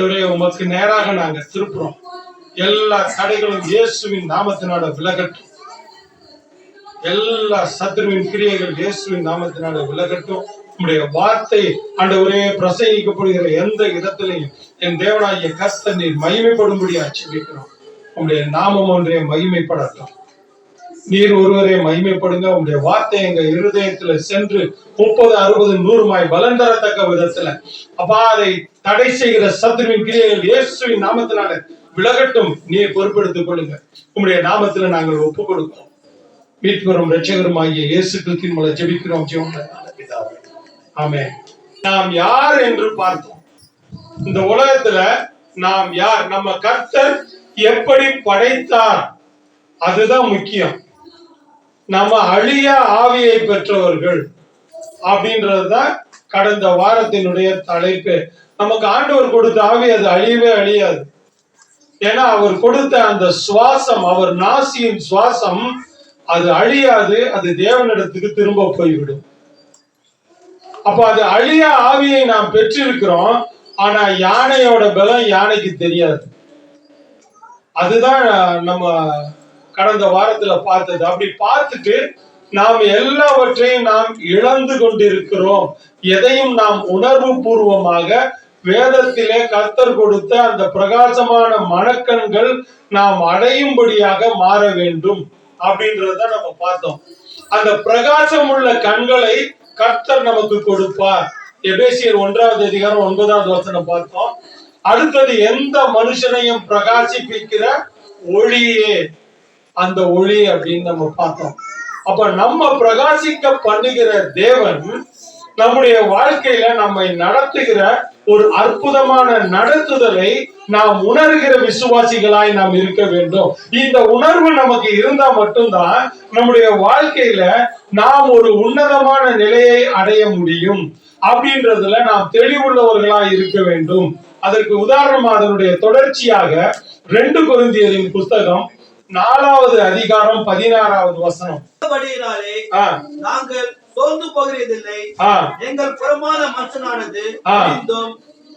ஆண்டவரே உமக்கு நேராக நாங்க திருப்புறோம். எல்லா தடைகளும் இயேசுவின் நாமத்தினால விலகட்டும். எல்லா சத்துருவின் கிரியைகள் இயேசுவின் நாமத்தினால விலகட்டும். உம்முடைய வார்த்தை ஆண்டவரே பிரசங்கிக்கப்படுகிற எந்த இடத்திலையும் என் தேவனாகிய கர்த்தர் நீர் மகிமைப்படும்படியா ஜெபிக்கிறோம். உம்முடைய நாமம் ஒன்றே மகிமைப்படட்டும். நீர் ஒருவரே மகிமைப்படுங்க. உங்களுடைய வார்த்தை எங்க இருதயத்துல சென்று 30, 60, 100 பலன் தரத்தக்க விதத்துல அப்பா அதை தடை செய்கிற சத்துருவின் கிரியைகள் இயேசுவின் நாமத்தினால விலகட்டும். நீர் பொறுப்பெடுத்துக் கொள்ளுங்க. உங்களுடைய நாமத்துல நாங்கள் ஒப்புக் கொடுக்கிறோம். மீட்பெறும் இரட்சகரும் ஆகிய இயேசு கிறிஸ்துவின் மூலம் ஜெபிக்கிறோம். ஆமென். நாம் யார் என்று பார்த்தோம். இந்த உலகத்துல நாம் யார், நம்ம கர்த்தர் எப்படி படைத்தார், அதுதான் முக்கியம். நம்ம அழிய ஆவியை பெற்றவர்கள் அப்படின்றதுதான் கடந்த வாரத்தினுடைய தலைப்பு. நமக்கு ஆண்டவர் கொடுத்த ஆவி அது அழியவே அழியாது. ஏன்னா அவர் கொடுத்த அந்த சுவாசம், அவர் நாசியின் சுவாசம், அது அழியாது. அது தேவனிடத்துக்கு திரும்ப போய்விடும். அப்ப அது அழிய ஆவியை நாம் பெற்றிருக்கிறோம். ஆனா யானையோட பலம் யானைக்கு தெரியாது. அதுதான் நம்ம கடந்த வாரத்துல பார்த்தது. அப்படி பார்த்துட்டு நாம் எல்லாவற்றையும் நாம் இழந்து கொண்டிருக்கிறோம். எதையும் நாம் உணர்வு பூர்வமாக வேதத்திலே கர்த்தர் கொடுத்த அந்த பிரகாசமான மனக்கண்கள் நாம் அடையும்படியாக மாற வேண்டும் அப்படின்றத நம்ம பார்த்தோம். அந்த பிரகாசம் உள்ள கண்களை கர்த்தர் நமக்கு கொடுப்பார். எபேசியர் 1வது அதிகாரம் 9வது வசனம் பார்த்தோம். அடுத்தது எந்த மனுஷனையும் பிரகாசிப்பிக்கிற ஒளியே அந்த ஒளி அப்படின்னு நம்ம பார்த்தோம். அப்ப நம்ம பிரகாசிக்க பண்ணுகிற தேவன் நம்முடைய வாழ்க்கையில நம்மை நடத்துகிற ஒரு அற்புதமான நடத்துதலை நாம் உணர்கிற விசுவாசிகளாய் நாம் இருக்க வேண்டும். இந்த உணர்வு நமக்கு இருந்தா மட்டும்தான் நம்முடைய வாழ்க்கையில நாம் ஒரு உன்னதமான நிலையை அடைய முடியும். அப்படின்றதுல நாம் தெளிவுள்ளவர்களாய் இருக்க வேண்டும். அதற்கு உதாரணமா அதனுடைய தொடர்ச்சியாக 2 கொரிந்தியரின் புஸ்தகம் 4வது அதிகாரம் 16வது வசனம். நாங்கள் சோர்ந்து போகிறதில்லை. எங்கள் புறமான மனுஷனானது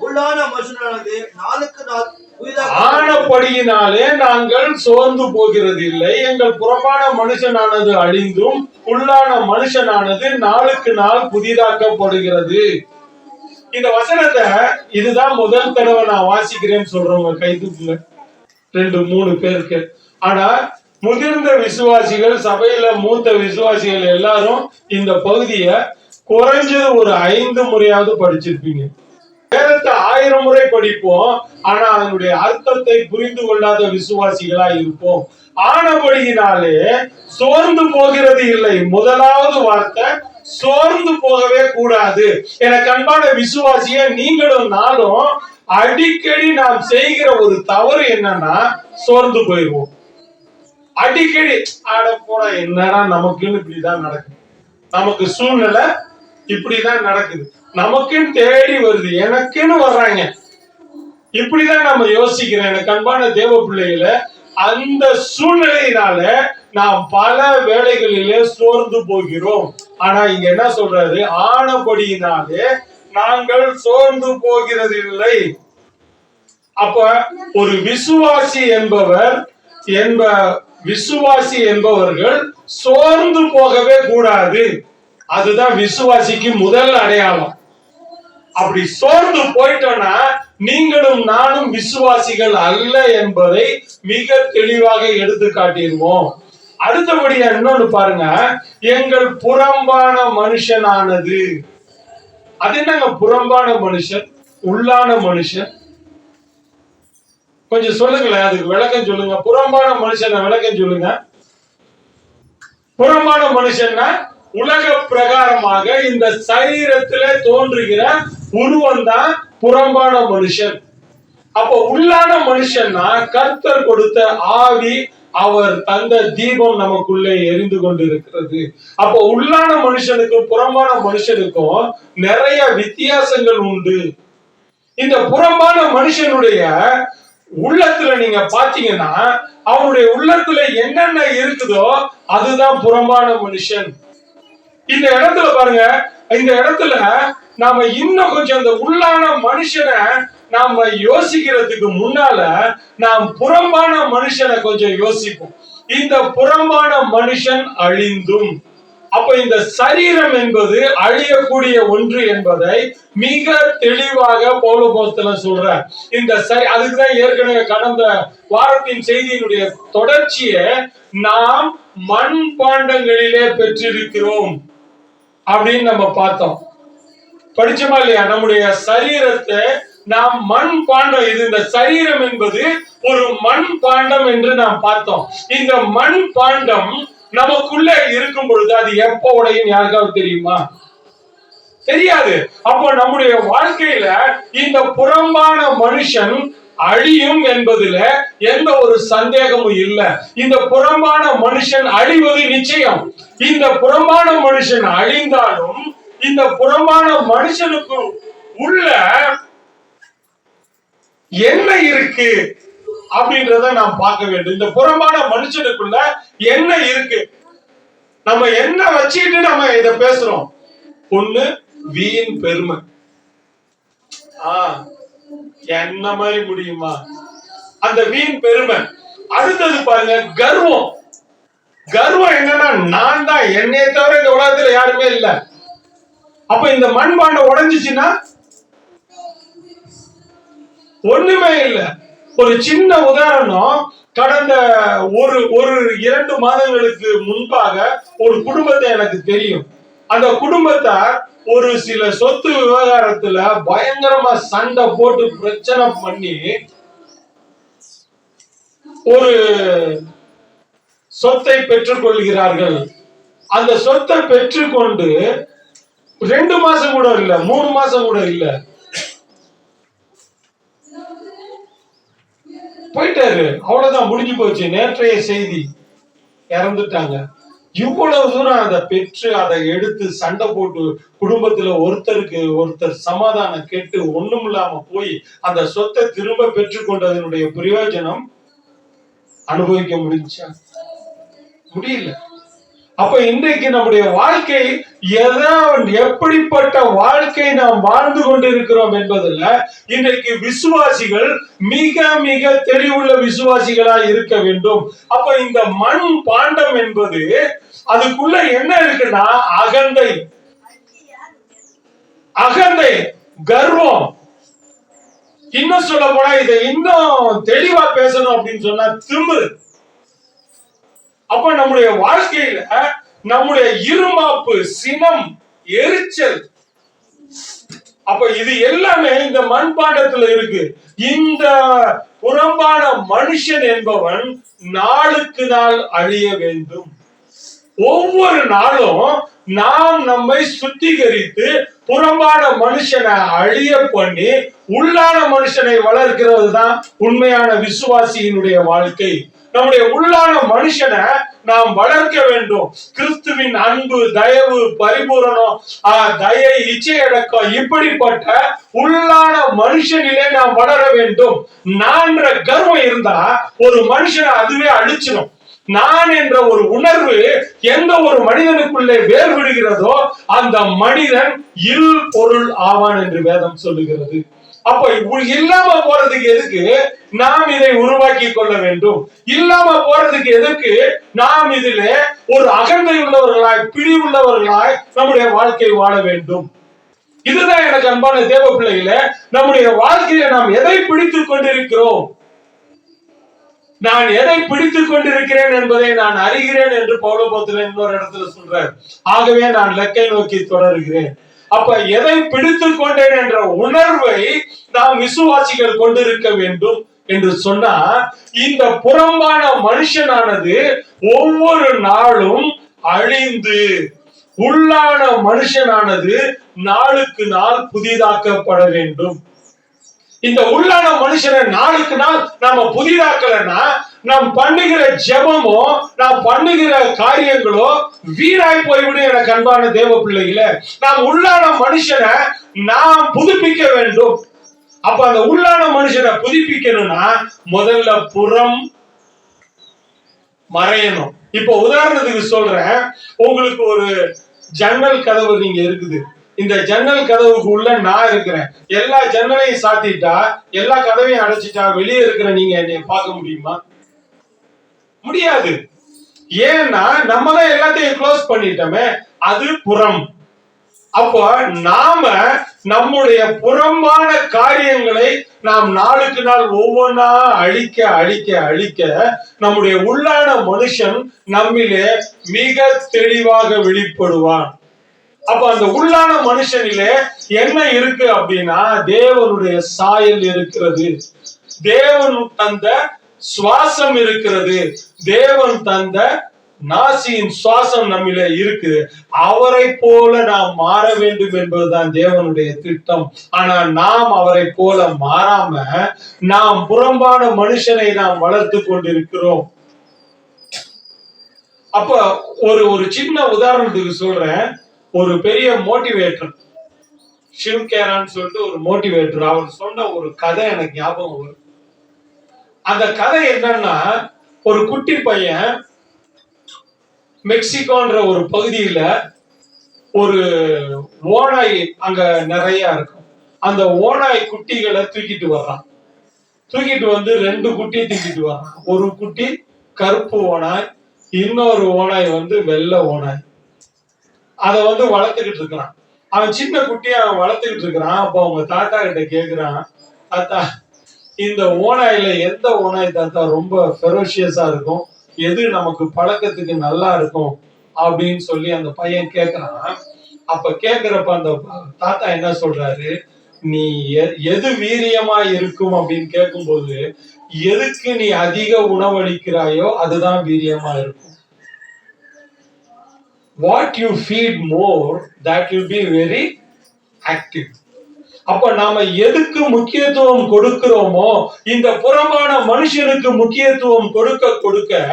உள்ளான மனுஷனானது நாளுக்கு நாள் ஆனபடியினாலே நாங்கள் சோர்ந்து போகிறதில்லை. எங்கள் புறமான மனுஷனானது அழிந்தும் உள்ளான மனுஷனானது நாளுக்கு நாள் புதிதாக்கப்படுகிறது. இந்த வசனத்தை இதுதான் முதல் தடவை நான் வாசிக்கிறேன்னு சொல்றவங்க கை தூக்குங்க. 2-3 பேருக்கு. ஆனா முதிர்ந்த விசுவாசிகள், சபையில மூத்த விசுவாசிகள் எல்லாரும் இந்த பகுதியை குறைஞ்சது ஒரு 5 முறையாவது படிச்சிருப்பீங்க. வேதத்தை 1000 முறை படிப்போம். ஆனா அதனுடைய அர்த்தத்தை புரிந்து கொள்ளாத விசுவாசிகளா இருப்போம். ஆனபடியினாலே சோர்ந்து போகிறது இல்லை. முதலாவது வார்த்தை சோர்ந்து போகவே கூடாது. எனக்கு அன்பான விசுவாசிய நீங்களும் நானும் அடிக்கடி நாம் செய்கிற ஒரு தவறு என்னன்னா சோர்ந்து போயிடுவோம். அடிக்கடி ஆட போட என்னடா நமக்குன்னு இப்படிதான் நடக்குது, நமக்கு சூழ்நிலை இப்படிதான் நடக்குது, நமக்குன்னு தேடி வருது, எனக்குன்னு வர்றாங்க, இப்படிதான் நம்ம யோசிக்கிறோம். எனக்கு அன்பான தேவ பிள்ளைகள, அந்த சூழ்நிலையினால நாம் பல வேளைகளிலே சோர்ந்து போகிறோம். ஆனா இங்க என்ன சொல்றாரு? ஆனபடியினாலே நாங்கள் சோர்ந்து போகிறதில்லை. அப்ப ஒரு விசுவாசி என்பவர்கள் சோர்ந்து போகவே கூடாது. அதுதான் விசுவாசிக்கு முதல் அடையாளம். அப்படி சோர்ந்து போயிட்டோம்னா நீங்களும் நானும் விசுவாசிகள் அல்ல என்பதை மிக தெளிவாக எடுத்து காட்டிடுவோம். அடுத்தபடியா இன்னொன்னு பாருங்க, எங்கள் புறம்பான மனுஷனானது. அது என்னங்க புறம்பான மனுஷன், உள்ளான மனுஷன்? கொஞ்சம் சொல்லுங்களேன், அதுக்கு விளக்கம் சொல்லுங்க. புறம்பான மனுஷனை விளக்கம் சொல்லுங்க. புறம்பான மனுஷன்னா உலக பிரகாரமாக இந்த சரீரத்திலே தோன்றுகிற உருவம் தான் புறம்பான மனுஷன். அப்போ உள்ளான மனுஷன்னா கர்த்தர் கொடுத்த ஆவி, அவர் தந்த தீபம் நமக்குள்ளே எரிந்து கொண்டிருக்கிறது. அப்போ உள்ளான மனுஷனுக்கும் புறம்பான மனுஷனுக்கும் நிறைய வித்தியாசங்கள் உண்டு. இந்த புறம்பான மனுஷனுடைய உள்ளத்துல நீங்க பாத்தீங்கன்னா அவனுடைய உள்ளத்துல என்னென்ன இருக்குதோ அதுதான் புறம்பான மனுஷன். இந்த இடத்துல பாருங்க, இந்த இடத்துல நாம இன்னும் கொஞ்சம் அந்த உள்ளான மனுஷனை நாம யோசிக்கிறதுக்கு முன்னால நாம் புறம்பான மனுஷனை கொஞ்சம் யோசிப்போம். இந்த புறம்பான மனுஷன் அழிந்தும், அப்ப இந்த சரீரம் என்பது அழியக்கூடிய ஒன்று என்பதை மிக தெளிவாக பவுல் அப்போஸ்தலன் சொல்றார். இந்த அதுக்குதான் ஏற்கனவே கடந்த வாரத்தின் செய்தியினுடைய தொடர்ச்சியை நாம் மண் பாண்டங்களிலே பெற்றிருக்கிறோம் அப்படின்னு நம்ம பார்த்தோம். படிச்சோமா இல்லையா? நம்முடைய சரீரத்தை நாம் மண் பாண்டம், இது இந்த சரீரம் என்பது ஒரு மண் பாண்டம் என்று நாம் பார்த்தோம். இந்த மண் பாண்டம் நமக்குள்ள இருக்கும் பொழுது அது எப்போ உடையும் யாருக்காவது தெரியுமா? தெரியாது. அப்போ நம்முடைய வாழ்க்கையில இந்த புறம்பான மனுஷன் அழியும் என்பதுல எந்த ஒரு சந்தேகமும் இல்லை. இந்த புறம்பான மனுஷன் அழிவது நிச்சயம். இந்த புறம்பான மனுஷன் அழிந்தாலும் இந்த புறம்பான மனுஷனுக்கு உள்ள என்ன இருக்கு அப்படின்றத நாம் பார்க்க வேண்டும். இந்த புறம்பான மனுஷனுக்குள்ள என்ன இருக்கு, நம்ம என்ன வச்சுட்டு நம்ம இத பேசுறோம். ஒண்ணு வீண் பெருமை. என்ன மாதிரி முடியுமா அந்த வீண் பெருமை. அடுத்தது பாருங்க கர்வம். கர்வம் என்னன்னா, நான் தான், என்னைய தவிர இந்த உலகத்துல யாருமே இல்ல. அப்ப இந்த மண்பாண்டம் உடைஞ்சிச்சுன்னா ஒண்ணுமே இல்ல. ஒரு சின்ன உதாரணம், கடந்த ஒரு 2 மாதங்களுக்கு முன்பாக ஒரு குடும்பத்தை எனக்கு தெரியும். அந்த குடும்பத்தார் ஒரு சில சொத்து விவகாரத்துல பயங்கரமா சண்டை போட்டு பிரச்சனை பண்ணி ஒரு சொத்தை பெற்றுக் கொள்கிறார்கள். அந்த சொத்தை பெற்றுக்கொண்டு 2 மாசம் கூட இல்ல, 3 மாசம் கூட இல்ல, போயிட்டாரு. அவ்வளவுதான், முடிஞ்சு போச்சு. நேற்றைய செய்தி, இறந்துட்டாங்க. இவ்வளவு தூரம் அதை பெற்று அதை எடுத்து சண்டை போட்டு குடும்பத்துல ஒருத்தருக்கு ஒருத்தர் சமாதானம் கேட்டு ஒண்ணும் இல்லாம போய் அந்த சொத்தை திரும்ப பெற்றுக்கொண்டதனுடைய பிரயோஜனம் அனுபவிக்க முடிஞ்சா? முடியல. அப்ப இன்றைக்கு நம்முடைய வாழ்க்கை எப்படிப்பட்ட வாழ்க்கை நாம் வாழ்ந்து கொண்டிருக்கிறோம் என்பதுல இன்றைக்கு விசுவாசிகள் மிக மிக தெளிவுள்ள விசுவாசிகளா இருக்க வேண்டும். அப்ப இந்த மண் பாண்டம் என்பது அதுக்குள்ள என்ன இருக்குன்னா அகந்தை, அகந்தை, கர்வம். இன்னும் சொல்ல போனா இதை இன்னும் தெளிவா பேசணும் அப்படின்னு சொன்னா திமிரு. அப்ப நம்முடைய வாழ்க்கையில நம்முடைய இருமாப்பு, சினம், எரிச்சல், அப்ப இது எல்லாமே இந்த மண்பாண்டத்துல இருக்கு. இந்த புறம்பான மனுஷன் என்பவன் நாளுக்கு நாள் அழிய வேண்டும். ஒவ்வொரு நாளும் நாம் நம்மை சுத்திகரித்து புறம்பான மனுஷனை அழிய பண்ணி உள்ளான மனுஷனை வளர்க்கிறது தான் உண்மையான விசுவாசியினுடைய வாழ்க்கை. நம்முடைய உள்ளான மனுஷனை நாம் வளர்க்க வேண்டும். கிறிஸ்துவின் அன்பு, தயவு, பரிபூரணம், தயை, இச்சையடக்கம், இப்படிப்பட்ட உள்ளான மனுஷனிலே நாம் வளர வேண்டும். நான்ற கர்வம் இருந்தா ஒரு மனுஷனை அதுவே அழிச்சிடும். நான் என்ற ஒரு உணர்வு எந்த ஒரு மனிதனுக்குள்ளே வேறுபடுகிறதோ அந்த மனிதன் இல் பொருள் ஆவான் என்று வேதம் சொல்லுகிறது. அப்ப இல்லாம போறதுக்கு எதுக்கு நாம் இதை உருவாக்கி கொள்ள வேண்டும்? இல்லாம போறதுக்கு எதுக்கு நாம் இதில ஒரு அகந்தை உள்ளவர்களாய், பிடி உள்ளவர்களாய் நம்முடைய வாழ்க்கை வாழ வேண்டும்? இதுதான் எனக்கு அன்பான தேவ பிள்ளைகளே, நம்முடைய வாழ்க்கையை நாம் எதை பிடித்துக் கொண்டிருக்கிறோம், நான் எதை பிடித்துக் கொண்டிருக்கிறேன் என்பதை நான் அறிகிறேன் என்று பவுல் அப்போஸ்தலன் இன்னொரு இடத்துல சொல்றார். ஆகவே நான் இலக்கை நோக்கி தொடர்கிறேன். அப்ப எதை பிடித்துக் கொண்டேன் என்ற உணர்வை நாம் விசுவாசிகள் கொண்டிருக்க வேண்டும் என்று சொன்னா, இந்த புறம்பான மனுஷனானது ஒவ்வொரு நாளும் அழிந்து உள்ளான மனுஷனானது நாளுக்கு நாள் புதிதாக்கப்பட வேண்டும். இந்த உள்ளான மனுஷனை நாளுக்கு நாள் நாம புதிதாக்கலன்னா நாம் பண்ணுகிற ஜெபமோ நாம் பண்ணுகிற காரியங்களோ வீணாய் போய்விடும். எனக்கு அன்பான தேவ பிள்ளைகளே, நாம் உள்ளான மனுஷனை நாம் புதுப்பிக்க வேண்டும். அப்ப அந்த உள்ளான மனுஷனை புதுப்பிக்கணும்னா முதல்ல புறம் மறையணும். இப்போ உதாரணத்துக்கு சொல்றேன், உங்களுக்கு ஒரு ஜன்னல் கதவு நீங்க இருக்குது, இந்த ஜன்னல் கதவுக்கு உள்ள நான் இருக்கிறேன். எல்லா ஜன்னலையும் சாத்திட்டா, எல்லா கதவையும் அடைச்சிட்டா, வெளியே இருக்கிற நீங்க என்னைய பார்க்க முடியுமா? முடியாது. ஏன்னா நம்ம தான் எல்லாத்தையும் க்ளோஸ் பண்ணிட்டோமே. அது புறம். அப்போ நாம நம்முடைய புறம்பான காரியங்களை நாம் நாளுக்கு நாள் ஒவ்வொன்றா அழிக்க அழிக்க அழிக்க நம்முடைய உள்ளான மனுஷன் நம்மிலே மிக தெளிவாக வெளிப்படுவான். அப்ப அந்த உள்ளான மனுஷனிலே என்ன இருக்கு அப்படின்னா, தேவனுடைய சாயல் இருக்கிறது, தேவன் தந்த சுவாசம் இருக்கிறது, தேவன் தந்த நாசியின் சுவாசம் நம்மிலே இருக்கு. அவரை போல நாம் மாற வேண்டும் என்பதுதான் தேவனுடைய திட்டம். ஆனா நாம் அவரை போல மாறாம நாம் புறம்பான மனுஷனை நாம் வளர்த்து கொண்டிருக்கிறோம். அப்ப ஒரு சின்ன உதாரணத்துக்கு சொல்றேன். ஒரு பெரிய மோட்டிவேட்டர், ஷிவ் கேரான்னு சொல்லிட்டு ஒரு மோட்டிவேட்டர், அவர் சொன்ன ஒரு கதை எனக்கு ஞாபகம் வரும். அந்த கதை என்னன்னா, ஒரு குட்டி பையன் மெக்சிகோன்ற ஒரு பகுதியில ஒரு ஓநாய் அங்க நிறைய இருக்கும். அந்த ஓநாய் குட்டிகளை தூக்கிட்டு வர்றான். தூக்கிட்டு வந்து 2 குட்டி தூக்கிட்டு வர்றான். ஒரு குட்டி கருப்பு ஓநாய், இன்னொரு ஓநாய் வந்து வெள்ளை ஓநாய். அதை வந்து வளர்த்துக்கிட்டு இருக்கிறான். அவன் சின்ன குட்டியை அவன் வளர்த்துக்கிட்டு இருக்கிறான். அப்போ அவங்க தாத்தா கிட்ட கேக்குறான், தாத்தா இந்த ஓநாயில எந்த ஓநாய் தாத்தா ரொம்ப ஃபெரோஷியஸா இருக்கும், எது நமக்கு பழக்கத்துக்கு நல்லா இருக்கும் அப்படின்னு சொல்லி அந்த பையன் கேட்கிறான். அப்ப கேட்கிறப்ப அந்த தாத்தா என்ன சொல்றாரு, நீ எது வீரியமா இருக்கும் அப்படின்னு கேட்கும்போது, எதுக்கு நீ அதிக உணவளிக்கிறாயோ அதுதான் வீரியமா இருக்கும். What you feed more, that will be very active. அப்ப நாம எதுக்கு முக்கியத்துவம் கொடுக்கிறோமோ, இந்த புறம்பான மனுஷனுக்கு முக்கியத்துவம் கொடுக்க கொடுக்க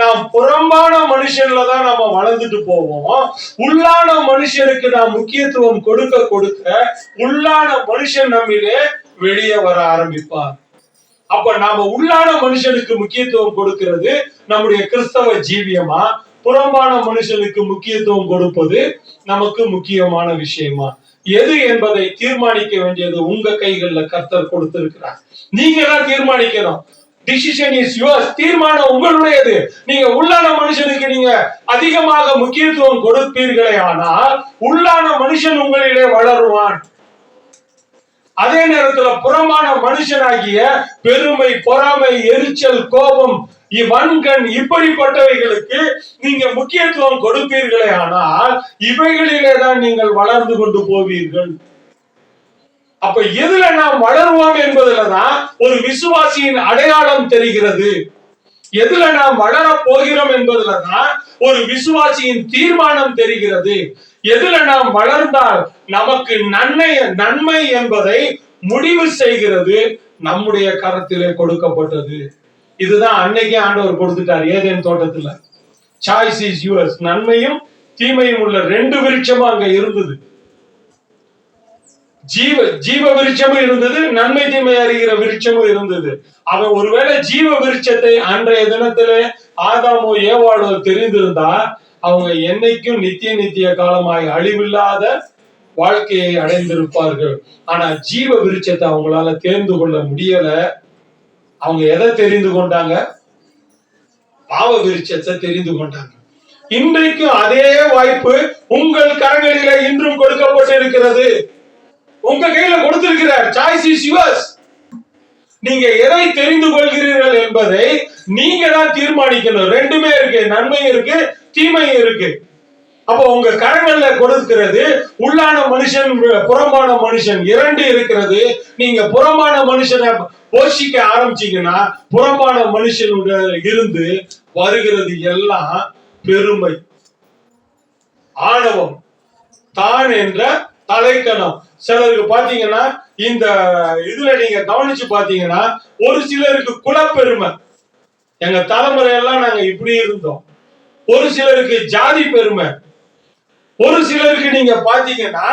நாம் புறம்பான மனுஷன்ல தான் நாம வளர்ந்துட்டு போவோம். உள்ளான மனுஷனுக்கு நாம் முக்கியத்துவம் கொடுக்க கொடுக்க உள்ளான மனுஷன் நம்மிலே வெளியே வர ஆரம்பிப்பார். அப்ப நாம உள்ளான மனுஷனுக்கு முக்கியத்துவம் கொடுக்கிறது நம்முடைய கிறிஸ்தவ ஜீவியமா, புறம்பான மனுஷனுக்கு முக்கியத்துவம் கொடுப்பது நமக்கு முக்கியமான விஷயமா? எது என்பதை தீர்மானிக்க வேண்டியது உங்க கைகள்ல கர்த்தர் கொடுத்திருக்கிறார். நீங்க தான் தீர்மானிக்கணும். Decision is yours. தீர்மானம் உங்களுடையது. நீங்க உள்ளான மனுஷனுக்கு நீங்க அதிகமாக முக்கியத்துவம் கொடுப்பீர்களே ஆனால் உள்ளான மனுஷன் உங்களிலே வளருவான். அதே நேரத்துல புறமான மனுஷனாகிய பெருமை, பொறாமை, எரிச்சல், கோபம், வன்கண் இப்படிப்பட்டவைகளுக்கு நீங்க முக்கியத்துவம் கொடுப்பீர்களே ஆனால் இவைகளிலே தான் நீங்கள் வளர்ந்து கொண்டு போவீர்கள். அப்ப எதுல நாம் வளருவோம் என்பதுலதான் ஒரு விசுவாசியின் அடையாளம் தெரிகிறது. எதுல நாம் வளர போகிறோம் என்பதுலதான் ஒரு விசுவாசியின் தீர்மானம் தெரிகிறது. எதுல நாம் வளர்ந்தால் நமக்கு நன்மை என்பதை முடிவு செய்கிறது நம்முடைய கரத்திலே கொடுக்கப்பட்டது. இதுதான் அன்னைக்கே ஆண்டவர் கொடுத்துட்டார் ஏதேன் தோட்டத்துல. Choice is yours. நன்மையும் தீமையும் உள்ள 2 விருட்சமும் அங்க இருந்தது. ஜீவ விருட்சமும் இருந்தது, நன்மை தீமை அறிகிற விருட்சமும் இருந்தது. அவன் ஒருவேளை ஜீவ விருட்சத்தை அன்றைய தினத்திலே ஆதாமோ ஏவாளோ தெரிந்திருந்தா அவங்க என்னைக்கும் நித்திய காலமாய் அழிவில்லாத வாழ்க்கையை அடைந்திருப்பார்கள். ஆனா ஜீவ விருட்சத்தை அவங்களால தெரிந்து கொள்ள முடியல. அவங்க எதை தெரிந்து கொண்டாங்க? பாவ விருட்சத்தை தெரிந்து கொண்டாங்க. இன்றைக்கும் அதே வாய்ப்பு உங்கள் கரங்களிலே இன்றும் கொடுக்கப்பட்டிருக்கிறது. உங்க கையில கொடுத்திருக்கிறார். Choice is yours. நீங்க எதை தெரிந்து கொள்கிறீர்கள் என்பதை நீங்க தான் தீர்மானிக்கணும். 2மே இருக்கு, நன்மையும் இருக்கு, தீமையும் இருக்கு. அப்போ உங்க கரங்கள்ல கொடுக்கிறது உள்ளான மனுஷன், புறமான மனுஷன் 2 இருக்கிறது. நீங்க புறமான மனுஷனை போஷிக்க ஆரம்பிச்சீங்கன்னா புறமான மனுஷனுடைய இருந்து வருகிறது எல்லாம் பெருமை, ஆணவம், தான் என்ற தலைக்கணம். சிலருக்கு பாத்தீங்கன்னா இந்த இதுல நீங்க கவனிச்சு பாத்தீங்கன்னா ஒரு சிலருக்கு குலப்பெருமை, எங்க தலைமுறையெல்லாம் நாங்க இப்படி இருந்தோம். ஒரு சிலருக்கு ஜாதி பெருமை, ஒரு சிலருக்கு நீங்க பாத்தீங்கன்னா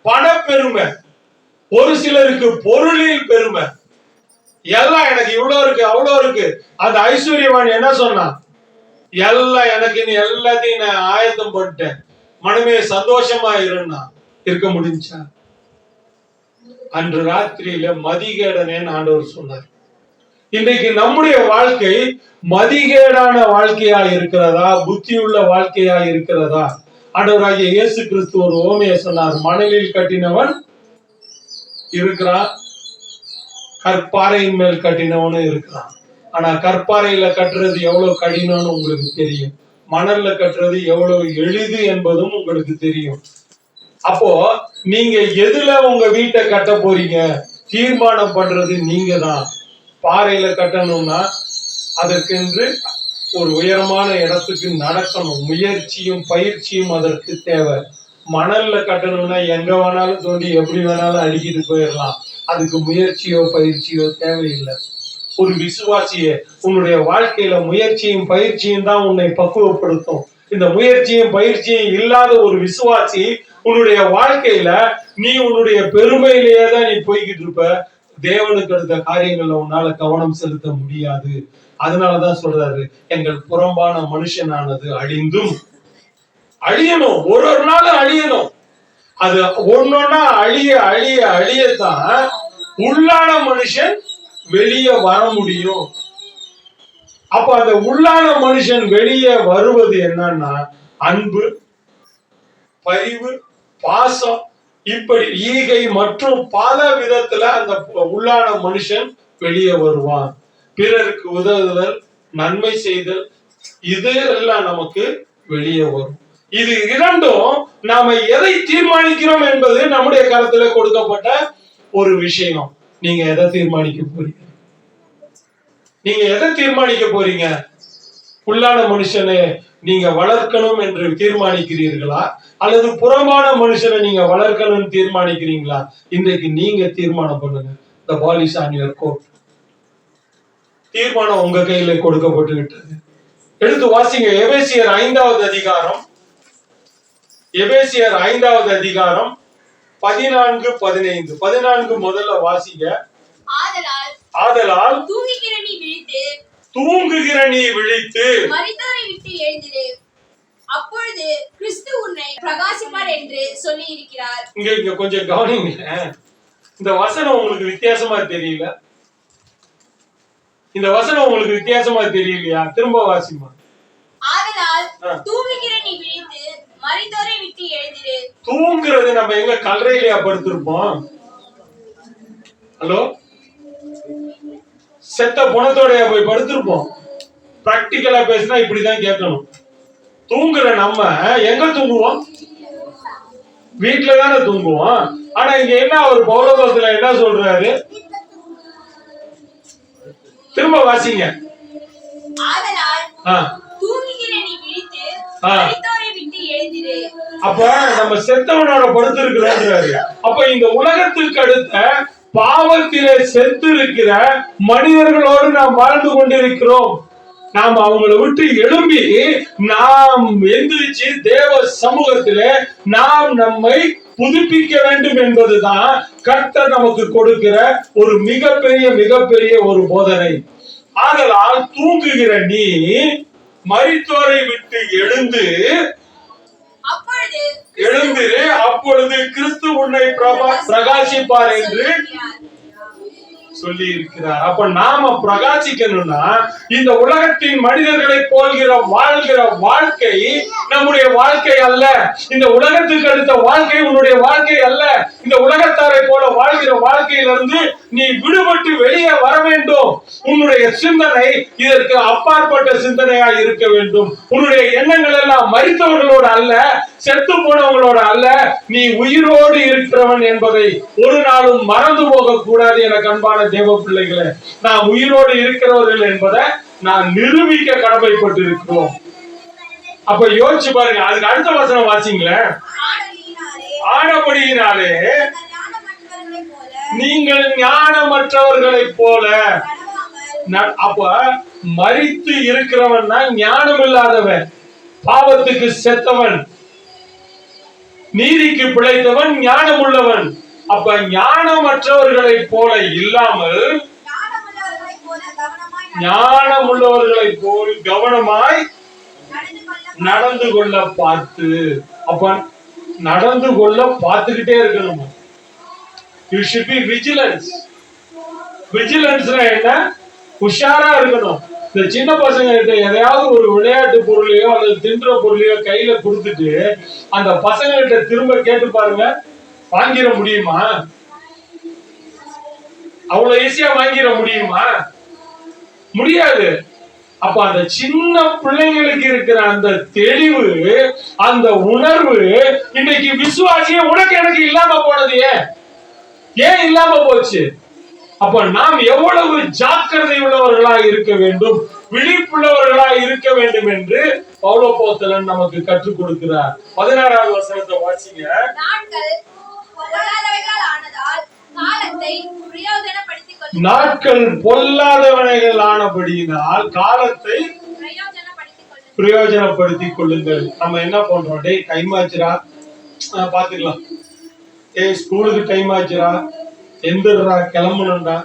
பணப்பெருமை, ஒரு சிலருக்கு பொருளில் பெருமை. எல்லாம் எனக்கு இவ்வளவு இருக்கு அவ்வளவு இருக்கு. அந்த ஐஸ்வர்யவான் என்ன சொன்னான்? எல்லாம் எனக்கு, எல்லாத்தையும் நான் ஆயத்தம் பண்ணிட்டேன், மனமே சந்தோஷமா இருந்தான். இருக்க முடிஞ்சா? அன்று ராத்திரியில மதிகேடனேன்னு ஆண்டவர் சொன்னார். இன்றைக்கு நம்முடைய வாழ்க்கை மதிகேடான வாழ்க்கையா இருக்கிறதா, புத்தியுள்ள வாழ்க்கையா இருக்கிறதா? ஆண்டவராகிய இயேசு கிறிஸ்து ஒரு ஓமையை சொன்னார். மணலில் கட்டினவன் இருக்கிறான், கற்பாறையின் மேல் கட்டினவனும் இருக்கிறான். ஆனா கற்பாறையில கட்டுறது எவ்வளவு கடினம்னு உங்களுக்கு தெரியும், மணல்ல கட்டுறது எவ்வளவு எளிது என்பதும் உங்களுக்கு தெரியும். அப்போ நீங்க எதுல உங்க வீட்டை கட்ட போறீங்க தீர்மானம் பண்றது நீங்க தான். பாறையில கட்டணும்னா அதற்கென்று ஒரு உயரமான இடத்துக்கு நடக்கணும், முயற்சியும் பயிற்சியும் அதற்கு தேவை. மணல்ல கட்டணும்னா எங்க வேணாலும் தோண்டி எப்படி வேணாலும் அடிக்கிட்டு போயிடலாம், அதுக்கு முயற்சியோ பயிற்சியோ தேவையில்லை. ஒரு விசுவாசியே உன்னுடைய வாழ்க்கையில முயற்சியும் பயிற்சியும் தான் உன்னை பக்குவப்படுத்தும். இந்த முயற்சியும் பயிற்சியும் இல்லாத ஒரு விசுவாசி உன்னுடைய வாழ்க்கையில நீ உன்னுடைய பெருமையிலேயே தான் நீ போய்கிட்டு இருப்ப. தேவனுக்கு அடுத்த காரியங்கள்ல உன்னால கவனம் செலுத்த முடியாது. அதனாலதான் சொல்றாரு, எங்கள் புறம்பான மனுஷனானது அழிந்தும் அழியணும், ஒரு ஒரு நாளும் அழியணும். அது ஒன்னொன்னா அழிய அழிய அழியத்தான் உள்ளான மனுஷன் வெளியே வர முடியும். அப்ப அந்த உள்ளான மனுஷன் வெளியே வருவது என்னன்னா அன்பு, பரிவு, பாசம், இப்படி ஈகை மற்றும் பல விதத்துல அந்த உள்ளான மனுஷன் வெளியே வருவான். பிறருக்கு உதவுதல், நன்மை செய்தல், இது எல்லாம் நமக்கு வெளியே வரும். இது இரண்டும் நாம எதை தீர்மானிக்கிறோம் என்பது நம்முடைய கருத்துல கொடுக்கப்பட்ட ஒரு விஷயம். நீங்க எதை தீர்மானிக்க போறீங்க? நீங்க எதை தீர்மானிக்க போறீங்க? உள்ளான மனுஷனை நீங்க வளர்க்கணும் என்று தீர்மானிக்கிறீர்களா, அல்லது புறமான மனுஷனை நீங்க வளர்க்கணும்னு தீர்மானிக்கிறீங்களா? இன்றைக்கு நீங்க தீர்மானம் பண்ணுங்க. The ball is on your court. தீர்மானம் உங்க கையில கொடுக்கப்பட்டு விட்டது. எடுத்து வாசிங்க எபேசியர் 5வது அதிகாரம், எபேசியர் 5வது அதிகாரம் 14-15. 14 முதல்ல வாசிங்க. ஆதலால் தூங்குகிற நீ விழித்து மரித்தோரை விட்டு எழுந்திரு, அப்பொழுது கிறிஸ்து உன்னை பிரகாசிப்பார் என்று சொல்லி இருக்கிறார். இங்க கொஞ்சம் கவனிங்க. இந்த வசனம் உங்களுக்கு வித்தியாசமா தெரியல? இந்த வசனம் உங்களுக்கு வித்தியாசமா தெரியலையா? திரும்ப வாசிமா. ஆதலால் தூங்குகிற நீ விழித்து மரித்தோரை விட்டு எழுந்திரு. தூங்குறது நம்ம எங்க கல்லறையிலயா படுத்திருப்போம்? ஹலோ, செத்த புணத்தோடைய போய் படுத்திருப்போம்? பிராக்டிக்கலா பேசினா இப்படிதான் கேட்கணும். தூங்குற நம்ம எங்க தூங்குவோம்? வீட்டுல தானே தூங்குவோம். ஆனா இங்க என்ன ஒரு பௌரவத்துல என்ன சொல்றாரு? திரும்ப வாசிங்க. அப்ப நம்ம செத்தவனோட படுத்திருக்கிறோம். அப்ப இந்த உலகத்துக்கு அடுத்த பாவத்திலே செத்து இருக்கிற மனிதர்களோடு நாம் வாழ்ந்து கொண்டிருக்கிறோம். நாம் அவங்களை விட்டு எழும்பி நாம் எந்திரிச்சு தேவ சமூகத்திலே நாம் நம்மை புதுப்பிக்க வேண்டும் என்பதுதான் கர்த்தர் நமக்கு கொடுக்கிற ஒரு மிகப்பெரிய ஒரு போதனை. ஆதலால் தூங்குகிற நீ மரித்தோரை விட்டு எழுந்திரு, அப்பொழுது கிறிஸ்து உன்னை பிரகாசிப்பார் என்று சொல்லி இருக்கிறார். அப்ப நாம பிரகாசிக்கணும்னா இந்த உலகத்தின் மனிதர்களை போல்கிற வாழ்கிற வாழ்க்கை நம்முடைய வாழ்க்கை அல்ல. இந்த உலகத்துக்கு அடுத்த வாழ்க்கை உன்னுடைய வாழ்க்கை அல்ல. இந்த உலகத்தாரை போல வாழ்கிற வாழ்க்கையிலிருந்து நீ விடுபட்டு வெளியே வர வேண்டும். உன்னுடைய சிந்தனை இதற்கு அப்பாற்பட்ட சிந்தனையா இருக்க வேண்டும். உன்னுடைய எண்ணங்கள் எல்லாம் மரித்தவர்களோடு அல்ல, செத்து போனவங்களோட அல்ல, நீ உயிரோடு இருக்கிறவன் என்பதை ஒரு நாளும் மறந்து போக கூடாது. என அன்பான தேவ பிள்ளைகளே, நாம் உயிரோடு இருக்கிறவர்கள் என்பதை நான் நிரூபிக்க கடமைப்பட்டு இருக்கிறோம். அப்ப யோசிச்சு பாருங்க. அதுக்கு அடுத்த வசனம் வாசிங்களேன். ஆனபடியினாலே நீங்கள் ஞானமற்றவர்களைப் போல. அப்ப மரித்து இருக்கிறவன் தான் ஞானம் இல்லாதவன், பாவத்துக்கு செத்தவன், நீதிக்கு பிழைத்தவன், ஞானம் உள்ளவன். அப்ப ஞானமற்றவர்களை போல இல்லாமல் ஞானம் உள்ளவர்களை போல் கவனமாய் நடந்து கொள்ள பார்த்து. அப்ப நடந்து கொள்ள பார்த்துக்கிட்டே இருக்கணும். You should be vigilance. விஜிலன்ஸ்னா என்ன? உஷாரா இருக்கணும். இந்த சின்ன பசங்க கிட்ட எதையாவது ஒரு விளையாட்டு பொருளையோ அல்லது தின்ற பொருளையோ கையில கொடுத்துட்டு அந்த பசங்க கிட்ட திரும்ப கேட்டு பாருங்க, வாங்கிட முடியுமா? அவ்வளவு ஈஸியா வாங்கிட முடியுமா? முடியாது. அப்ப அந்த சின்ன பிள்ளைங்களுக்கு இருக்கிற அந்த தெளிவு, அந்த உணர்வு இன்னைக்கு விசுவாசியே உனக்கு எனக்கு இல்லாம போனது ஏன் இல்லாம போச்சு? அப்ப நாம் எவ்வளவு ஜாக்கிரதை உள்ளவர்களாய் இருக்க வேண்டும், விழிப்புள்ளவர்களாய் இருக்க வேண்டும் என்று பவுல் அப்போஸ்தலன் நமக்கு கற்றுக் கொடுக்கிறார். 16வது வசனத்தை வாசிங்க. நாட்கள் பொல்லாதவனைகள் ஆனபடியினால் காலத்தை பிரயோஜனப்படுத்திக் கொள்ளுங்கள். நம்ம என்ன பண்றோம்? டேய் டைம் ஆச்சுரா, பாத்துக்கலாம். ஏய் ஸ்கூலுக்கு டைம் ஆச்சுரா, எந்திரா, கிளம்பணும்டா,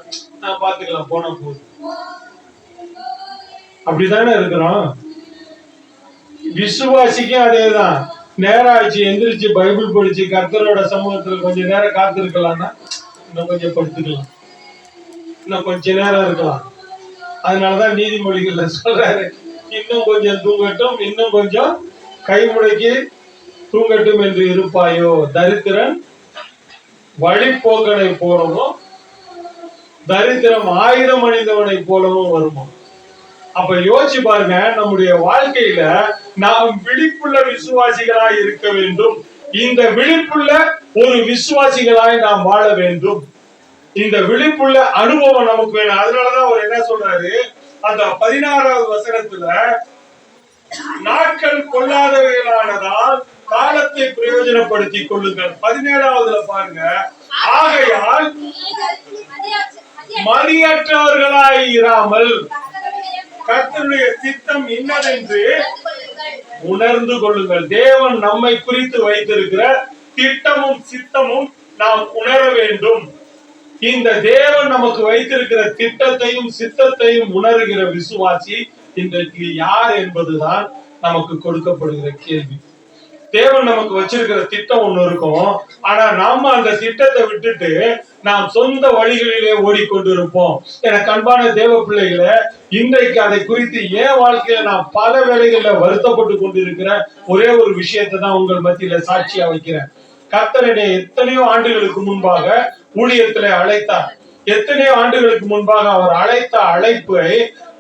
பாத்துக்கலாம், போன போகுது. அப்படித்தானே இருக்கிறோம். விசுவாசிக்கும் அதேதான். நேரம் ஆச்சு, எந்திரிச்சு பைபிள் படிச்சு கர்த்தரோட சமூகத்துல கொஞ்ச நேரம் காத்திருக்கலாம்னா இன்னும் கொஞ்சம் படுத்துக்கலாம், இன்னும் கொஞ்ச நேரம் இருக்கலாம். அதனாலதான் நீதிமொழிகள்ல சொல்றாரு, இன்னும் கொஞ்சம் தூங்கட்டும், இன்னும் கொஞ்சம் கை முடக்கி தூங்கட்டும் என்று இருப்பாயோ. தரித்திரன் வழிபோக்கனை போலவும் தரித்திரம் ஆயுதம் அணிந்தவனை போலவும் வருமா. அப்ப யோசிச்சு பாருங்க, நம்முடைய வாழ்க்கையில நாம் விழிப்புள்ள விசுவாசிகளாய் இருக்க வேண்டும். இந்த விழிப்புள்ள ஒரு விசுவாசிகளாய் நாம் வாழ வேண்டும். இந்த விழிப்புள்ள அனுபவம் நமக்கு வேணும். அதனாலதான் அவர் என்ன சொல்றாரு, அந்த 16வது வசனத்துல, நாட்கள் கொள்ளாதவைகளானதால் காலத்தை பிரயோஜனப்படுத்திக் கொள்ளுங்கள். 17வதுல பாருங்க, ஆகையால் மதியற்றவர்களாய் இராமல் கர்த்தருடைய சித்தம் இன்னதென்று உணர்ந்து கொள்ளுங்கள். தேவன் நம்மை குறித்து வைத்திருக்கிற திட்டமும் சித்தமும் நாம் உணர வேண்டும். இந்த தேவன் நமக்கு வைத்திருக்கிற திட்டத்தையும் சித்தத்தையும் உணர்கிற விசுவாசி இன்றைக்கு யார் என்பதுதான் நமக்கு கொடுக்கப்படுகிற கேள்வி. தேவன் நமக்கு வச்சிருக்கிற திட்டம் ஒண்ணு இருக்கும், ஆனா நாம அந்த திட்டத்தை விட்டுட்டு நாம் சொந்த வழிகளிலே ஓடிக்கொண்டிருப்போம். எனக்கு அன்பான தேவ பிள்ளைகளை, இன்றைக்கு அதை குறித்து என் வாழ்க்கையில நான் பல வேளைகள்ல வருத்தப்பட்டு கொண்டிருக்கிற ஒரே ஒரு விஷயத்தை தான் உங்கள் மத்தியில சாட்சியா வைக்கிறேன். கர்த்தருடைய எத்தனையோ ஆண்டுகளுக்கு முன்பாக ஊழியத்திலே அழைத்தார். எத்தனையோ ஆண்டுகளுக்கு முன்பாக அவர் அழைத்த அழைப்பை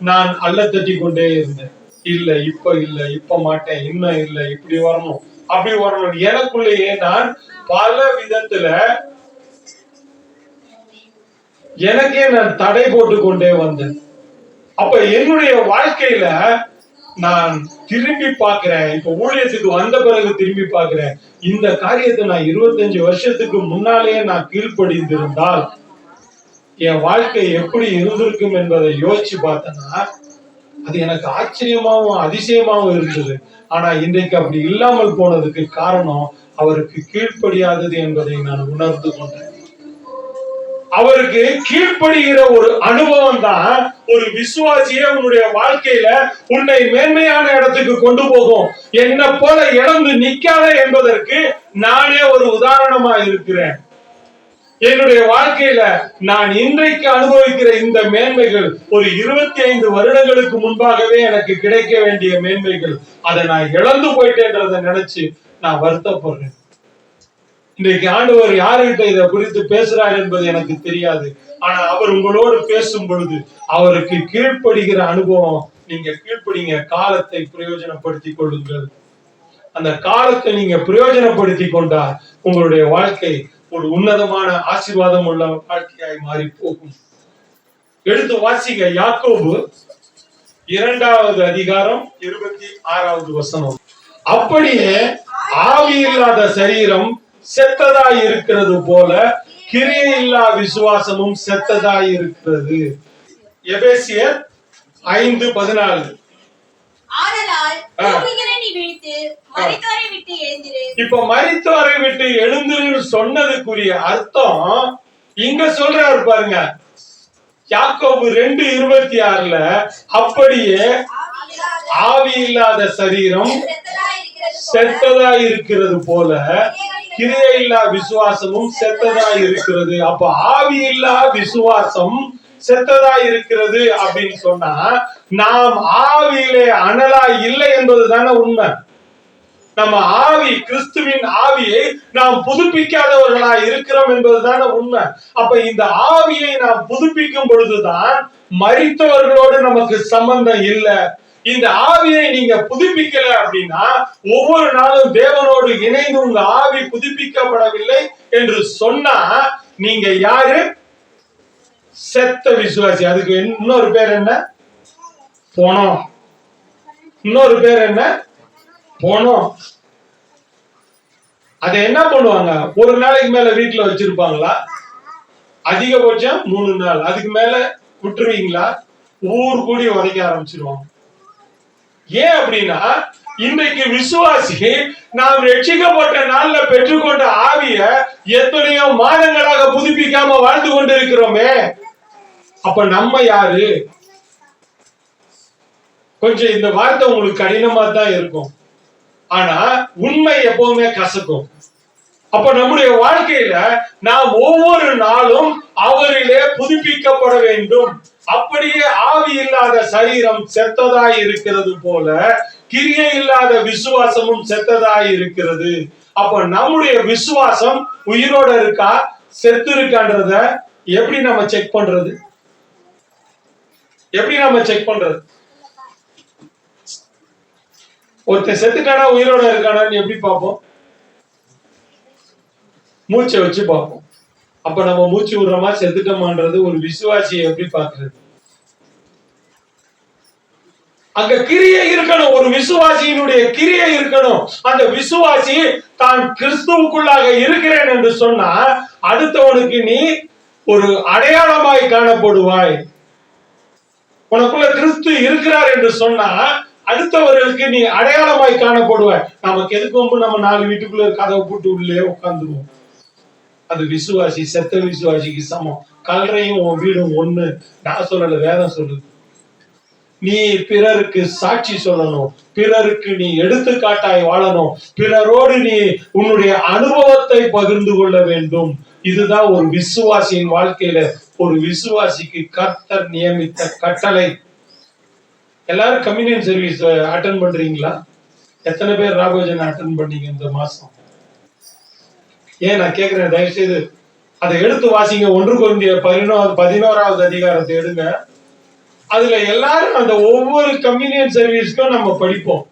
நான் அல்ல தட்டி கொண்டே இருந்தேன். இல்ல இப்ப இல்ல, இப்ப மாட்டேன், இன்னும் இல்ல, இப்படி வரணும், அப்படி வரணும். எனக்குள்ளேயே நான் பல விதத்துல எனக்கே நான் தடை போட்டு கொண்டே வந்தேன். அப்ப என்னுடைய வாழ்க்கையில நான் திரும்பி பார்க்கிறேன். இப்ப ஊழியத்துக்கு வந்த பிறகு திரும்பி பார்க்கிறேன். இந்த காரியத்தை நான் 25 வருஷத்துக்கு முன்னாலேயே நான் கீழ்ப்படிந்திருந்தால் என் வாழ்க்கை எப்படி இருந்திருக்கும் என்பதை யோசிச்சு பார்த்தேன்னா அது எனக்கு ஆச்சரியமாவும் அதிசயமாவும் இருந்தது. ஆனா இன்றைக்கு அப்படி இல்லாமல் போனதுக்கு காரணம் அவருக்கு கீழ்ப்படியாதது என்பதை நான் உணர்ந்து கொண்டேன். அவருக்கு கீழ்ப்படுகிற ஒரு அனுபவம் தான் ஒரு விசுவாசியே உன்னுடைய வாழ்க்கையில உன்னை மேன்மையான இடத்துக்கு கொண்டு போகும். என்ன போல இழந்து நிக்காத என்பதற்கு நானே ஒரு உதாரணமா இருக்கிறேன். என்னுடைய வாழ்க்கையில நான் இன்றைக்கு அனுபவிக்கிற இந்த மேன்மைகள் ஒரு 25 வருடங்களுக்கு முன்பாகவே எனக்கு கிடைக்க வேண்டிய மேன்மைகள். அதை நான் இழந்து போயிட்டேன்றதை நினைச்சு நான் வருத்தப்படுறேன். இன்றைக்கு ஆண்டவர் யாருகிட்ட இதை குறித்து பேசுறார் என்பது எனக்கு தெரியாது. ஆனா அவர் உங்களோடு பேசும் பொழுது அவருக்கு கீழ்ப்படுகிற அனுபவம், நீங்க கீழ்ப்படிங்க, காலத்தை பிரயோஜனப்படுத்திக் கொள்ளுங்கள். அந்த காலத்தை நீங்க பிரயோஜனப்படுத்தி கொண்டால் உங்களுடைய வாழ்க்கை ஒரு உன்னதமான ஆசீர்வாதம் உள்ள வாழ்க்கையாய் மாறி போகும். எடுத்து வாசிங்க, யாக்கோபு 2வது அதிகாரம் 26வது வசனம். அப்படியே ஆவி இல்லாத சரீரம் செத்ததாய் இருக்கிறது போல கிரியை இல்லா விசுவாசமும் செத்ததாய் இருக்கிறது. எபேசியர் 5:14. இப்ப மரித்தோரை விட்டு எழுந்திரு சொன்னதுக்குரிய அர்த்தம் இங்க சொல்றாரு பாருங்க. யாக்கோபு 2:26 அப்படியே ஆவி இல்லாத சரீரம் செத்ததா இருக்கிறது போல கிரியை இல்லா விசுவாசமும் செத்ததா இருக்கிறது. அப்ப ஆவி இல்லா விசுவாசம் செத்ததா இருக்கிறது அப்படின்னு சொன்னா நாம் ஆவியிலே அனலா இல்லை என்பதுதானே உண்மை. நம்ம ஆவி, கிறிஸ்துவின் ஆவியை நாம் புதுப்பிக்காதவர்களா இருக்கிறோம் என்பதுதான உண்மை. அப்ப இந்த ஆவியை நாம் புதுப்பிக்கும் பொழுதுதான் மரித்தவர்களோடு நமக்கு சம்பந்தம் இல்லை. இந்த ஆவியை நீங்க புதுப்பிக்கல அப்படின்னா ஒவ்வொரு நாளும் தேவனோடு இணைந்து உங்க ஆவி புதுப்பிக்கப்படவில்லை என்று சொன்னா நீங்க யாரு? செத்த விசுவாசி. அதுக்கு இன்னொரு பேர் என்ன? போனோம். இன்னொரு பேர் என்ன? போனோம். அதை என்ன பண்ணுவாங்க? ஒரு நாளைக்கு மேல வீட்டுல வச்சிருப்பாங்களா? அதிகபட்சம் 3 நாள். அதுக்கு மேல விட்டுருவீங்களா? ஊர் கூடி உதைக்க ஆரம்பிச்சிருவாங்க. ஏன் அப்படின்னா இன்றைக்கு விசுவாசி நாம் ரட்சிக்கப்பட்ட நாள்ல பெற்றுக்கொண்ட ஆவிய எத்தனையோ மாதங்களாக புதுப்பிக்காம வாழ்ந்து கொண்டிருக்கிறோமே. அப்ப நம்ம யாரு? கொஞ்சம் இந்த வார்த்தை உங்களுக்கு கடினமா தான் இருக்கும், ஆனா உண்மை எப்பவுமே கசக்கும். அப்ப நம்முடைய வாழ்க்கையில நாம் ஒவ்வொரு நாளும் அவரிலே புதுப்பிக்கப்பட வேண்டும். அப்படியே ஆவி இல்லாத சரீரம் செத்ததாய் இருக்கிறது போல கிரியை இல்லாத விசுவாசமும் செத்ததாய் இருக்கிறது. அப்ப நம்முடைய விசுவாசம் உயிரோட இருக்கா செத்து இருக்கான்றத எப்படி நம்ம செக் பண்றது? எப்படி நம்ம செக் பண்றது? ஒருத்தர் செத்துட்டானா உயிரோட இருக்கானான்னு எப்படி பார்ப்போம்? மூச்சை வச்சு பார்ப்போம். அப்ப நம்ம மூச்சு விடுறோமா செத்துட்டோமான்றது ஒரு விசுவாசியை எப்படி பார்க்கிறது? அங்க கிரியை இருக்கணும். ஒரு விசுவாசியினுடைய கிரியை இருக்கணும். அந்த விசுவாசி தான் கிறிஸ்துவுக்குள்ளாக இருக்கிறேன் என்று சொன்னா அடுத்தவனுக்கு நீ ஒரு அடையாளமாய் காணப்படுவாய். உனக்குள்ள கிறிஸ்து இருக்கிறார் என்று சொன்னா அடுத்தவர்களுக்கு நீ அடையாளமாய் காணப்படுவாய். நமக்கு எதுக்கு நம்ம 4 வீட்டுக்குள்ள கதவை போட்டு உள்ளே உட்கார்ந்துருவோம். அது விசுவாசி, செத்த விசுவாசிக்கு சமம். கல்றையும் உன் வீடும் ஒண்ணு. நான் சொல்லல, வேதம் சொல்லுது. நீ பிறருக்கு சாட்சி சொல்லணும், பிறருக்கு நீ எடுத்துக்காட்டாய் வாழணும், பிறரோடு நீ உன்னுடைய அனுபவத்தை பகிர்ந்து கொள்ள வேண்டும். இதுதான் ஒரு விசுவாசியின் வாழ்க்கையில ஒரு விசுவாசிக்கு கர்த்தர் நியமித்த கட்டளை. எல்லாரும் கம்யூனியன் சர்வீஸ் அட்டெண்ட் பண்றீங்களா? எத்தனை பேர் ராபோஜன் அட்டெண்ட் பண்ணீங்க இந்த மாசம்? ஏன் நான் கேட்கிறேன், தயவு செய்து அதை எடுத்து வாசிங்க. 1 கொரிந்தியர் 11வது அதிகாரத்தை எடுங்க. அதுல எல்லாரும் அந்த ஒவ்வொரு கம்யூனியன் சர்வீஸ்க்கும் நம்ம படிப்போம்.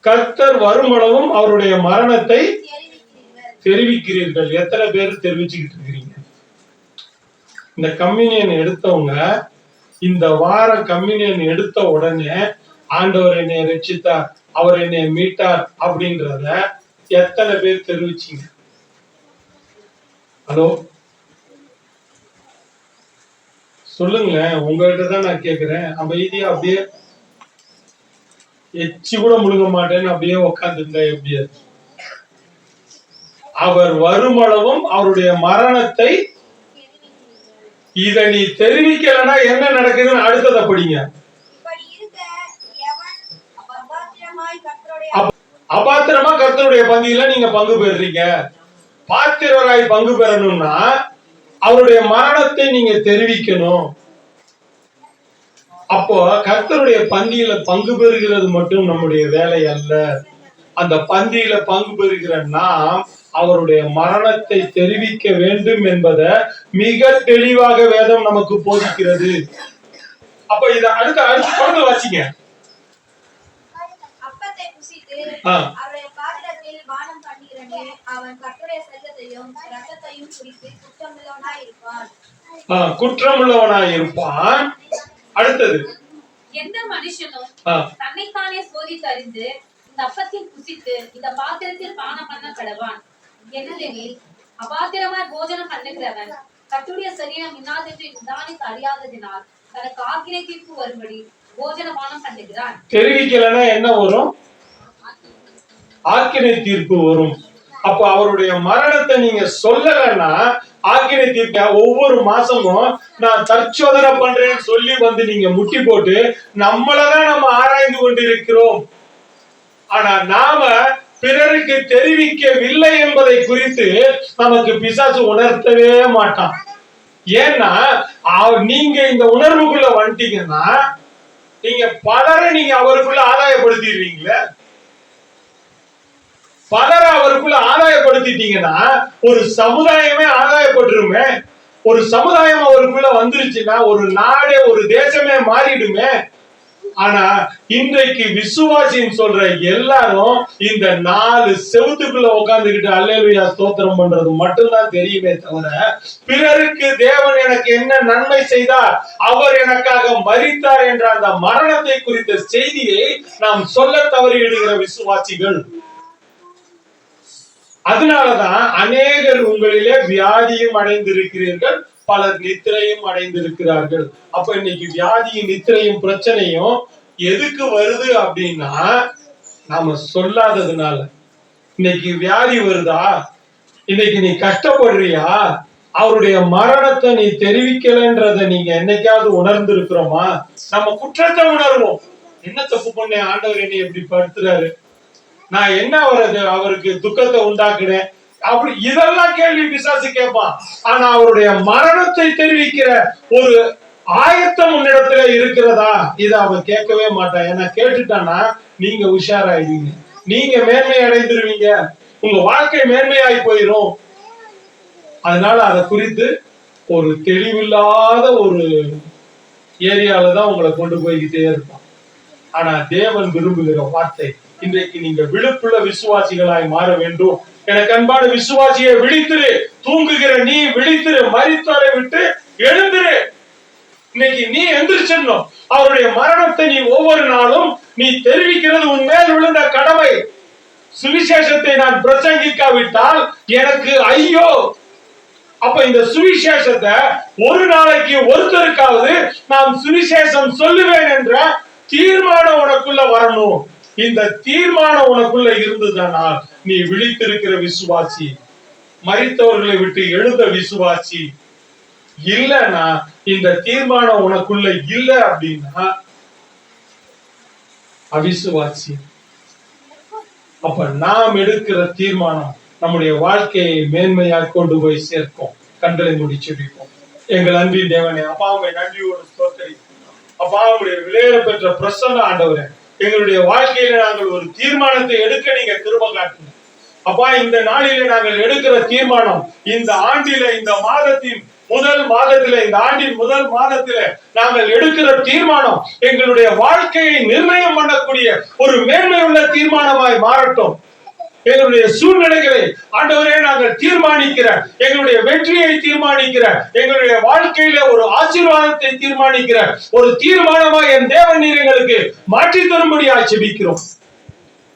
கர்த்தர் வருமளவும் அவருடைய மரணத்தை தெரிவிக்கிறீர்கள். எத்தனை பேர் தெரிவிச்சுக்கிட்டு இருக்கிறீங்க? இந்த கம்யூனியன் எடுத்தவங்க இந்த வார கம்யூனியன் எடுத்த உடனே ஆண்டவர் என்னை ரட்சித்தார், அவர் என்னை மீட்டார் அப்படின்றத எத்தனை பேர் தெரிவிச்சீங்க? ஹலோ சொல்லுங்களேன். உங்ககிட்ட தான் நான் கேட்கிறேன். அமைதியா அப்படியே எச்சி கூட முழுங்க மாட்டேன்னு அப்படியே உட்கார்ந்துருந்தா எப்படியா? அவர் வருமளவும் அவருடைய மரணத்தை இத நீ தெரிவிக்கலன்னா என்ன நடக்குதுன்னு அடுத்ததை படிங்க. அபாத்திரமா கர்த்தருடைய பந்தியில நீங்க பங்கு பெறுறீங்க. பாத்திரராய் பங்கு பெறணும்னா அவருடைய மரணத்தை நீங்க தெரிவிக்கணும். அப்போ கர்த்தருடைய பந்தியில பங்கு பெறுகிறது மட்டும் நம்முடைய வேலை அல்ல. அந்த பந்தியில பங்கு பெறுகிற நாம் அவருடைய மரணத்தை தெரிவிக்க வேண்டும் என்பதை மிக தெளிவாக வேதம் நமக்கு போதிக்கிறது. அப்ப இத அடுத்து தொடர்ந்து வாசிங்க. குற்றமுள்ளவனாய் இருப்பான். அடுத்தது, எந்த மனுஷனும் தன்னைத்தானே சோதித்து அறிந்து இந்த அப்பத்தில் புசித்து இந்த பாத்திரத்தில் பானம் பண்ண கடவான். என்னதெனில் அபாத்திரமாய் போஜனம் பண்ணுகிறவன் கர்த்தருடைய சரீரம் இன்னாதென்று நிதானித்து அறியாததினால் தனக்கு ஆக்கினை தீர்ப்பு வரும்படி போஜன பானம் பண்ணுகிறான். தெரிவிக்கலன்னா என்ன வரும்? ஆக்கினை தீர்ப்பு வரும். அப்ப அவருடைய மரணத்தை நீங்க சொல்லலன்னா ஆக்கினை தீர்க்க ஒவ்வொரு மாசமும் நான் தற்சோதனை பண்றேன்னு சொல்லி வந்து நீங்க முட்டி போட்டு நம்மளதான் நம்ம ஆராய்ந்து கொண்டிருக்கிறோம். ஆனா நாம பிறருக்கு தெரிவிக்கவில்லை என்பதை குறித்து நமக்கு பிசாசு உணர்த்தவே மாட்டான். ஏன்னா நீங்க இந்த உணர்வுக்குள்ள வந்துட்டீங்கன்னா நீங்க பலரை நீங்க அவருக்குள்ள ஆதாயப்படுத்திடுவீங்களே. பலரை அவருக்குள்ள ஆதாயப்படுத்திட்டீங்கன்னா ஒரு சமுதாயமே ஆதாயப்பட்டுருமே. ஒரு சமுதாயம் அவருக்குள்ள வந்துருச்சுன்னா ஒரு நாடே ஒரு தேசமே மாறிடுமே. ஆனா இன்றைக்கு விசுவாசின்னு சொல்ற எல்லாரும் இந்த 4 செவுத்துக்குள்ள உட்கார்ந்துகிட்டு அல்லேலூயா ஸ்தோத்திரம் பண்றது மட்டும்தான் தெரியுமே தவிர பிறருக்கு தேவன் எனக்கு என்ன நன்மை செய்தார், அவர் எனக்காக மரித்தார் என்ற அந்த மரணத்தை குறித்த செய்தியை நாம் சொல்ல தவறிவிடுகிற விசுவாசிகள். அதனாலதான் அநேகர் உங்களிலே வியாதியும் அடைந்திருக்கிறீர்கள், பலர் நித்திரையும் அடைந்திருக்கிறார்கள். அப்ப இன்னைக்கு வியாதியும் நித்திரையும் பிரச்சனையும் எதுக்கு வருது அப்படின்னா நாம சொல்லாததுனால. இன்னைக்கு வியாதி வருதா, இன்னைக்கு நீ கஷ்டப்படுறியா, அவருடைய மரணத்தை நீ தெரிவிக்கலன்றத நீங்க என்னைக்காவது உணர்ந்து இருக்கிறோமா? நம்ம குற்றத்தை உணர்வோம். என்ன தப்பு பண்ண ஆண்டவர் என்னை எப்படி படுத்துறாரு, நான் என்ன அவருக்கு துக்கத்தை உண்டாக்குறேன், அப்படி இதெல்லாம் கேள்வி பிசாசு கேட்பான். ஆனா அவருடைய மரணத்தை தெரிவிக்கிற ஒரு ஆயத்தம் உன்னிடத்துல இருக்கிறதா, இதை அவன் கேட்கவே மாட்டான். ஏன்னா கேட்டுட்டானா நீங்க உஷாராயிடுவீங்க, நீங்க மேன்மை அடைந்துருவீங்க, உங்க வாழ்க்கை மேன்மையாகி போயிடும். அதனால அதை குறித்து ஒரு தெளிவில்லாத ஒரு ஏரியால தான் உங்களை கொண்டு போய்கிட்டே இருப்பான். ஆனா தேவன் விரும்புகிற வார்த்தை இன்றைக்கு நீங்க விழுப்புள்ள விசுவாசிகளாய் மாற வேண்டும். எனக்கு அன்பான விசுவாசியை விழித்திரு, தூங்குகிற நீ விழித்திரு, மரித்தோரை விட்டு எழுந்திரு. இன்னைக்கு நீ எந்திரிச்சிடணும். அவருடைய மரணத்தை நீ ஒவ்வொரு நாளும் நீ தெரிவிக்கிறது உன் மேல் விழுந்த கடமை. சுவிசேஷத்தை நான் பிரசங்கிக்காவிட்டால் எனக்கு ஐயோ. அப்ப இந்த சுவிசேஷத்தை ஒரு நாளைக்கு ஒருத்தருக்காவது நான் சுவிசேஷம் சொல்லுவேன் என்ற தீர்மானம் உனக்குள்ள வரணும். இந்த தீர்மானம் உனக்குள்ள இருந்ததுனால் நீ விழித்திருக்கிற விசுவாசி, மரித்தவர்களை விட்டு எழுந்த விசுவாசி. இல்லைன்னா இந்த தீர்மானம் உனக்குள்ள இல்லை அப்படின்னா அவிசுவாசி. அப்ப நாம் எடுக்கிற தீர்மானம் நம்முடைய வாழ்க்கையை மேன்மையாக கொண்டு போய் சேர்க்கும். கண்களை மூடி செபிப்போம். எங்கள் அன்பின் தேவனே, அப்பாவை நன்றியோடு ஸ்தோத்திரிக்கிறோம். அப்பாவுடைய விலையேற பெற்ற பிரசன்ன ஆண்டவரே, எங்களுடைய வாழ்க்கையில நாங்கள் ஒரு தீர்மானத்தை எடுக்க நீங்க கிருபை காட்டுங்க. அப்பா, இந்த நாளிலே நாங்கள் எடுக்கிற தீர்மானம் இந்த ஆண்டில, இந்த மாதத்தின் முதல் மாதத்தில, இந்த ஆண்டின் முதல் மாதத்தில நாங்கள் எடுக்கிற தீர்மானம் எங்களுடைய வாழ்க்கையை நிர்ணயம் பண்ணக்கூடிய ஒரு மேன்மை உள்ள தீர்மானமாய் மாறட்டும். எங்களுடைய சூழ்நிலைகளை ஆண்டவரே நாங்கள் தீர்மானிக்கிற, எங்களுடைய வெற்றியை தீர்மானிக்கிற, எங்களுடைய வாழ்க்கையில ஒரு ஆசீர்வாதத்தை தீர்மானிக்கிற ஒரு தீர்மானமாய் என் தேவன் நீர் எங்களுக்கு மாற்றி தரும்படியாய் ஜெபிக்கிறோம்.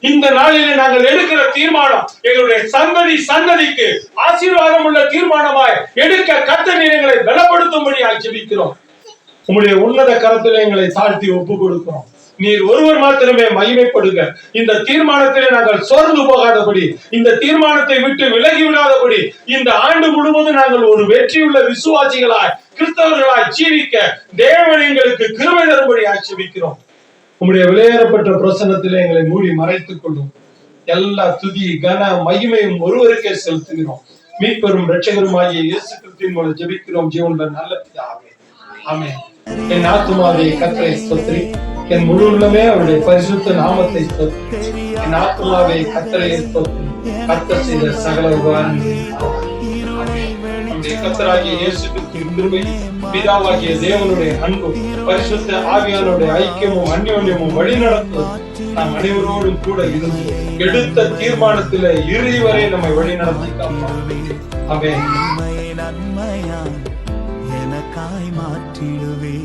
இந்த நாளிலே நாங்கள் எடுக்கிற தீர்மானம் எங்களுடைய சந்ததிக்கு ஆசீர்வாதம் உள்ள தீர்மானமாய் எடுக்க கர்த்தர் நீர் எங்களை பலப்படுத்தும்படியாய் ஜெபிக்கிறோம். உம்முடைய உன்னத கரத்திலே எங்களை தாழ்த்தி ஒப்பு கொடுக்கிறோம். நீர் ஒருவர் மாத்திரமே மகிமைப்படுங்க. இந்த தீர்மானத்திலே நாங்கள் சோர்ந்து போகாதபடி, இந்த தீர்மானத்தை விட்டு விலகி விடாதபடி, இந்த ஆண்டு முழுவதும் நாங்கள் ஒரு வெற்றியுள்ள விசுவாசிகளாய் கிறிஸ்தவர்களாய் ஜீவிக்க தேவன் எங்களுக்கு கிருபை தரும்படி ஆட்சேபிக்கிறோம். உம்முடைய விலையேறப்பட்ட பிரசன்னத்திலே எங்களை மூடி மறைத்துக் கொள்ளும். எல்லா துதி கன மகிமையும் ஒருவருக்கே செலுத்துகிறோம். மீட்பெரும் இரட்சகருமாகிய இயேசு கிறிஸ்துவின் மூலம் ஜெபிக்கிறோம் ஜீவனுள்ள நல்ல பிதாவே, ஆமென். என் ஆத்துமாவே கர்த்தரை ஸ்தோத்திரி, என் முழு உள்ளமே அவருடைய பரிசுத்த நாமத்தை ஸ்தோத்திரி. என் ஆத்துமாவே கர்த்தரை ஸ்தோத்திரி, கர்த்தர் செய்த சகல உபகாரங்களையும். நம்முடைய கர்த்தராகிய இயேசு கிறிஸ்துவின் கிருபை, பிதாவாகிய தேவனுடைய அன்பும், பரிசுத்த ஆவியானவருடைய ஐக்கியமும் அந்யோன்யமும் வழிநடத்தும் நாம் அனைவரோடும் கூட இருந்து எடுத்த தீர்மானத்திலே இறுதி வரை நம்மை வழிநடத்தி காப்பாற்றுவார். ஆமென். எனக்காய் மாற்றிடுவே